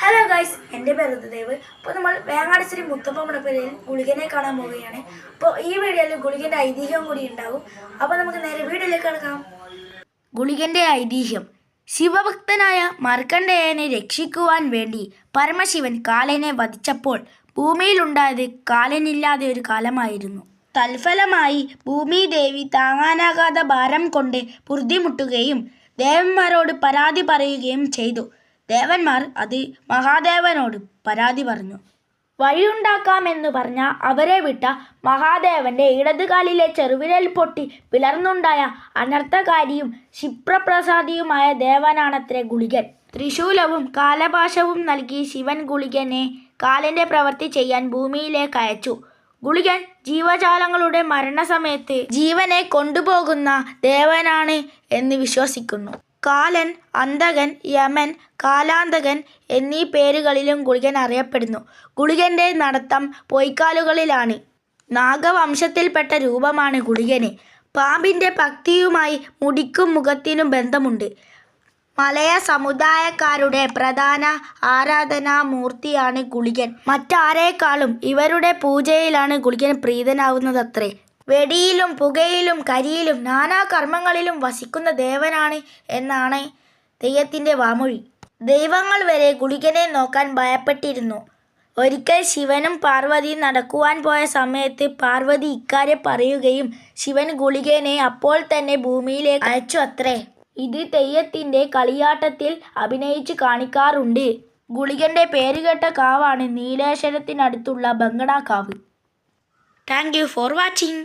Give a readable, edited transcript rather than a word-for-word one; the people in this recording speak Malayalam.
ഹലോ ഗൈസ്, എൻ്റെ പേര് ദേവ്. അപ്പോൾ നമ്മൾ വേങ്ങാട് ശ്രീ മുത്തപ്പ മടപ്പുരയിൽ ഗുളികനെ കാണാൻ പോവുകയാണ്. അപ്പോൾ ഈ വീഡിയോയിൽ ഗുളികൻ്റെ ഐതിഹ്യം കൂടി ഉണ്ടാവും. അപ്പോൾ നമുക്ക് നേരെ വീഡിയോയിലേക്ക് കിടക്കാം. ഗുളികൻ്റെ ഐതിഹ്യം: ശിവഭക്തനായ മാർക്കണ്ഡേയനെ രക്ഷിക്കുവാൻ വേണ്ടി പരമശിവൻ കാലനെ വധിച്ചപ്പോൾ ഭൂമിയിലുണ്ടായത് കാലനില്ലാതെ ഒരു കാലമായിരുന്നു. തൽഫലമായി ഭൂമിദേവി താങ്ങാനാകാത്ത ഭാരം കൊണ്ട് ബുദ്ധിമുട്ടുകയും ദേവന്മാരോട് പരാതി പറയുകയും ചെയ്തു. ദേവന്മാർ അത് മഹാദേവനോട് പരാതി പറഞ്ഞു. വഴിയുണ്ടാക്കാമെന്നു പറഞ്ഞ അവരെ വിട്ട മഹാദേവന്റെ ഇടതുകാലിലെ ചെറുവിരൽ പൊട്ടി പിളർന്നുണ്ടായ അനർത്ഥകാരിയും ക്ഷിപ്രപ്രസാദിയുമായ ദേവനാണത്രേ ഗുളികൻ. ത്രിശൂലവും കാലപാശവും നൽകി ശിവൻ ഗുളികനെ കാലന്റെ പ്രവൃത്തി ചെയ്യാൻ ഭൂമിയിലേക്ക് അയച്ചു. ഗുളികൻ ജീവജാലങ്ങളുടെ മരണസമയത്ത് ജീവനെ കൊണ്ടുപോകുന്ന ദേവനാണ് എന്ന് വിശ്വസിക്കുന്നു. കാലൻ, അന്തകൻ, യമൻ, കാലാന്തകൻ എന്നീ പേരുകളിലും ഗുളികൻ അറിയപ്പെടുന്നു. ഗുളികന്റെ നടത്തം പൊയ്ക്കാലുകളിലാണ്. നാഗവംശത്തിൽപ്പെട്ട രൂപമാണ് ഗുളികന്. പാമ്പിന്റെ ഭക്തിയുമായി മുടിക്കും മുഖത്തിനും ബന്ധമുണ്ട്. മലയ സമുദായക്കാരുടെ പ്രധാന ആരാധനാമൂർത്തിയാണ് ഗുളികൻ. മറ്റാരേക്കാളും ഇവരുടെ പൂജയിലാണ് ഗുളികൻ പ്രീതനാവുന്നതത്രേ. വെടിയിലും പുകയിലും കരിയിലും നാനാ കർമ്മങ്ങളിലും വസിക്കുന്ന ദേവനാണ് എന്നാണ് തെയ്യത്തിൻ്റെ വാമൊഴി. ദൈവങ്ങൾ വരെ ഗുളികനെ നോക്കാൻ ഭയപ്പെട്ടിരുന്നു. ഒരിക്കൽ ശിവനും പാർവതിയും നടക്കുവാൻ പോയ സമയത്ത് പാർവതി ഇക്കാര്യം പറയുകയും ശിവൻ ഗുളികനെ അപ്പോൾ തന്നെ ഭൂമിയിലേക്ക് അയച്ചു അത്രേ. ഇത് തെയ്യത്തിൻ്റെ കളിയാട്ടത്തിൽ അഭിനയിച്ച് കാണിക്കാറുണ്ട്. ഗുളികന്റെ പേരുകേട്ട കാവാണ് നീലേശ്വരത്തിനടുത്തുള്ള ബങ്കണ കാവ്. Thank you for watching.